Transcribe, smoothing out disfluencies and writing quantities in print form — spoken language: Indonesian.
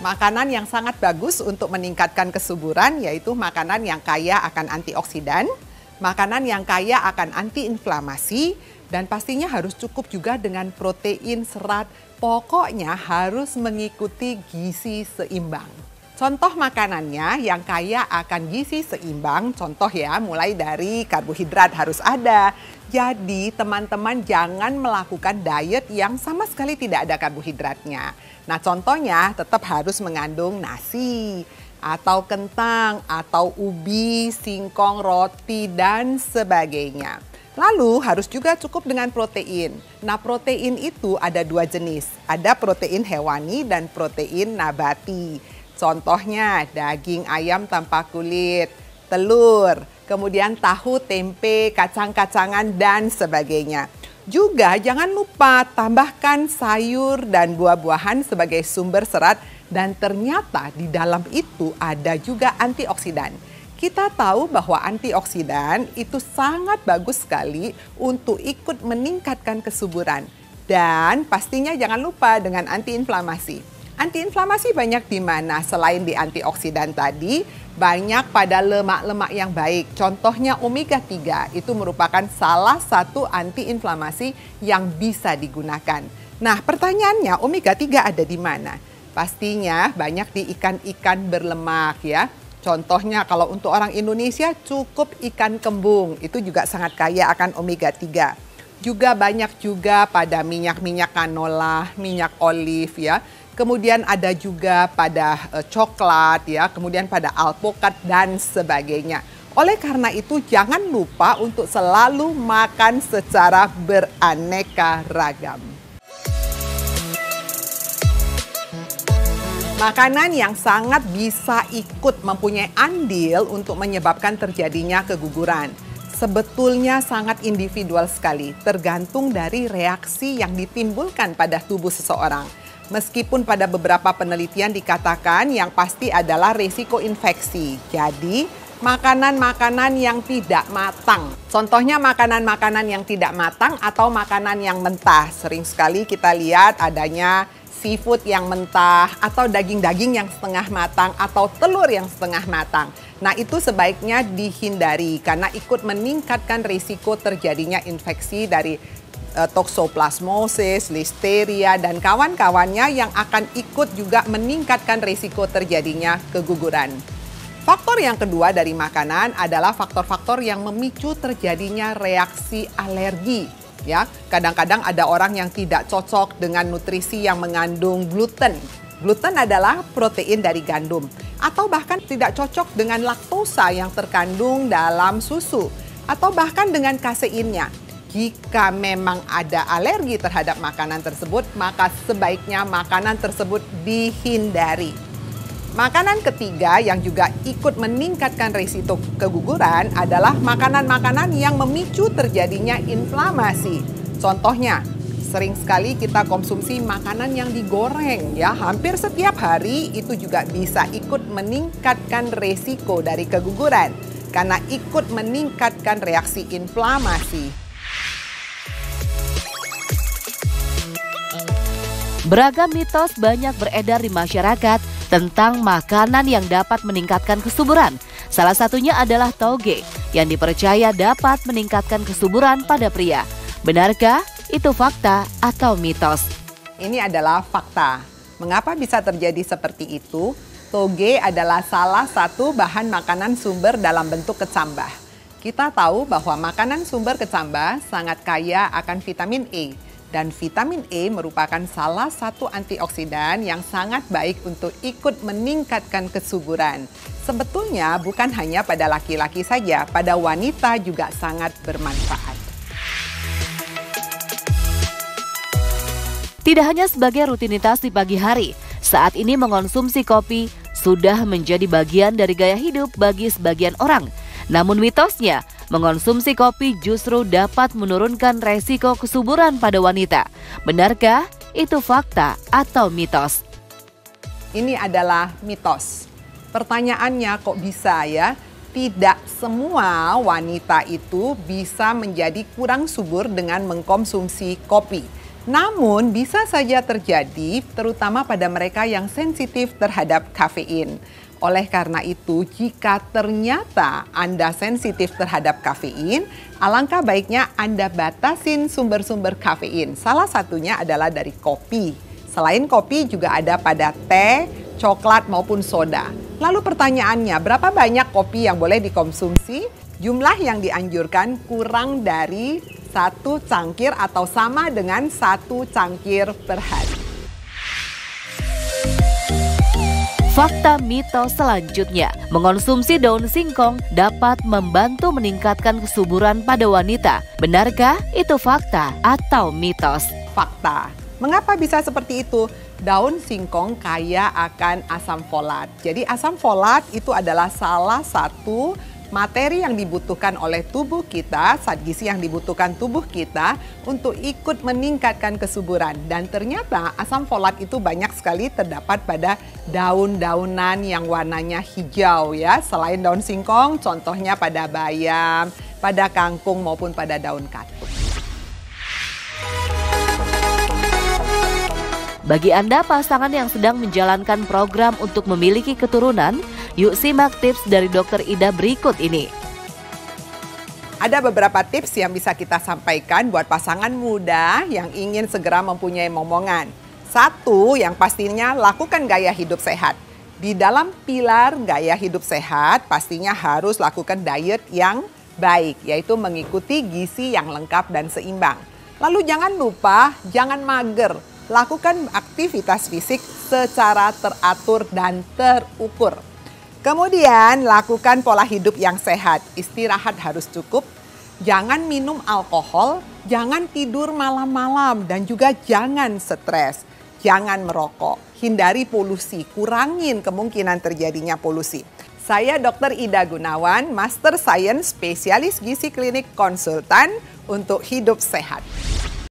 Makanan yang sangat bagus untuk meningkatkan kesuburan yaitu makanan yang kaya akan antioksidan, makanan yang kaya akan antiinflamasi, dan pastinya harus cukup juga dengan protein, serat. Pokoknya harus mengikuti gizi seimbang. Contoh makanannya yang kaya akan gizi seimbang, contoh ya, mulai dari karbohidrat harus ada. Jadi teman-teman jangan melakukan diet yang sama sekali tidak ada karbohidratnya. Nah contohnya tetap harus mengandung nasi, atau kentang, atau ubi, singkong, roti, dan sebagainya. Lalu harus juga cukup dengan protein. Nah protein itu ada dua jenis, ada protein hewani dan protein nabati. Contohnya daging ayam tanpa kulit, telur, kemudian tahu, tempe, kacang-kacangan, dan sebagainya. Juga jangan lupa tambahkan sayur dan buah-buahan sebagai sumber serat dan ternyata di dalam itu ada juga antioksidan. Kita tahu bahwa antioksidan itu sangat bagus sekali untuk ikut meningkatkan kesuburan. Dan pastinya jangan lupa dengan antiinflamasi. Antiinflamasi banyak di mana? Selain di antioksidan tadi, banyak pada lemak-lemak yang baik. Contohnya omega 3 itu merupakan salah satu antiinflamasi yang bisa digunakan. Nah, pertanyaannya omega 3 ada di mana? Pastinya banyak di ikan-ikan berlemak ya. Contohnya kalau untuk orang Indonesia cukup ikan kembung, itu juga sangat kaya akan omega 3. Juga banyak juga pada minyak-minyak canola, minyak olive ya. Kemudian ada juga pada coklat ya, kemudian pada alpukat dan sebagainya. Oleh karena itu jangan lupa untuk selalu makan secara beraneka ragam. Makanan yang sangat bisa ikut mempunyai andil untuk menyebabkan terjadinya keguguran. Sebetulnya sangat individual sekali, tergantung dari reaksi yang ditimbulkan pada tubuh seseorang. Meskipun pada beberapa penelitian dikatakan yang pasti adalah risiko infeksi. Jadi, makanan-makanan yang tidak matang. Contohnya makanan-makanan yang tidak matang atau makanan yang mentah. Sering sekali kita lihat adanya seafood yang mentah atau daging-daging yang setengah matang atau telur yang setengah matang. Nah, itu sebaiknya dihindari karena ikut meningkatkan risiko terjadinya infeksi dari toxoplasmosis, listeria, dan kawan-kawannya yang akan ikut juga meningkatkan risiko terjadinya keguguran. Faktor yang kedua dari makanan adalah faktor-faktor yang memicu terjadinya reaksi alergi. Ya, kadang-kadang ada orang yang tidak cocok dengan nutrisi yang mengandung gluten. Gluten adalah protein dari gandum atau bahkan tidak cocok dengan laktosa yang terkandung dalam susu atau bahkan dengan kaseinnya. Jika memang ada alergi terhadap makanan tersebut, maka sebaiknya makanan tersebut dihindari. Makanan ketiga yang juga ikut meningkatkan risiko keguguran adalah makanan-makanan yang memicu terjadinya inflamasi. Contohnya, sering sekali kita konsumsi makanan yang digoreng ya, hampir setiap hari itu juga bisa ikut meningkatkan risiko dari keguguran karena ikut meningkatkan reaksi inflamasi. Beragam mitos banyak beredar di masyarakat tentang makanan yang dapat meningkatkan kesuburan. Salah satunya adalah toge yang dipercaya dapat meningkatkan kesuburan pada pria. Benarkah itu fakta atau mitos? Ini adalah fakta. Mengapa bisa terjadi seperti itu? Toge adalah salah satu bahan makanan sumber dalam bentuk kecambah. Kita tahu bahwa makanan sumber kecambah sangat kaya akan vitamin E. Dan vitamin E merupakan salah satu antioksidan yang sangat baik untuk ikut meningkatkan kesuburan. Sebetulnya bukan hanya pada laki-laki saja, pada wanita juga sangat bermanfaat. Tidak hanya sebagai rutinitas di pagi hari, saat ini mengonsumsi kopi sudah menjadi bagian dari gaya hidup bagi sebagian orang. Namun mitosnya, mengonsumsi kopi justru dapat menurunkan resiko kesuburan pada wanita. Benarkah itu fakta atau mitos? Ini adalah mitos. Pertanyaannya kok bisa ya? Tidak semua wanita itu bisa menjadi kurang subur dengan mengkonsumsi kopi. Namun bisa saja terjadi terutama pada mereka yang sensitif terhadap kafein. Oleh karena itu, jika ternyata Anda sensitif terhadap kafein, alangkah baiknya Anda batasin sumber-sumber kafein. Salah satunya adalah dari kopi. Selain kopi juga ada pada teh, coklat maupun soda. Lalu pertanyaannya, berapa banyak kopi yang boleh dikonsumsi? Jumlah yang dianjurkan kurang dari 1 cangkir atau sama dengan 1 cangkir per hari. Fakta mitos selanjutnya, mengonsumsi daun singkong dapat membantu meningkatkan kesuburan pada wanita. Benarkah itu fakta atau mitos? Fakta. Mengapa bisa seperti itu? Daun singkong kaya akan asam folat. Jadi asam folat itu adalah salah satu materi yang dibutuhkan oleh tubuh kita, zat gizi yang dibutuhkan tubuh kita untuk ikut meningkatkan kesuburan. Dan ternyata asam folat itu banyak sekali terdapat pada daun-daunan yang warnanya hijau ya. Selain daun singkong, contohnya pada bayam, pada kangkung maupun pada daun katuk. Bagi Anda pasangan yang sedang menjalankan program untuk memiliki keturunan, yuk simak tips dari Dr. Ida berikut ini. Ada beberapa tips yang bisa kita sampaikan buat pasangan muda yang ingin segera mempunyai momongan. 1, yang pastinya lakukan gaya hidup sehat. Di dalam pilar gaya hidup sehat, pastinya harus lakukan diet yang baik, yaitu mengikuti gizi yang lengkap dan seimbang. Lalu jangan lupa, jangan mager. Lakukan aktivitas fisik secara teratur dan terukur. Kemudian lakukan pola hidup yang sehat, istirahat harus cukup, jangan minum alkohol, jangan tidur malam-malam, dan juga jangan stres, jangan merokok, hindari polusi, kurangin kemungkinan terjadinya polusi. Saya Dr. Ida Gunawan, Master Science, spesialis gizi klinik konsultan untuk hidup sehat.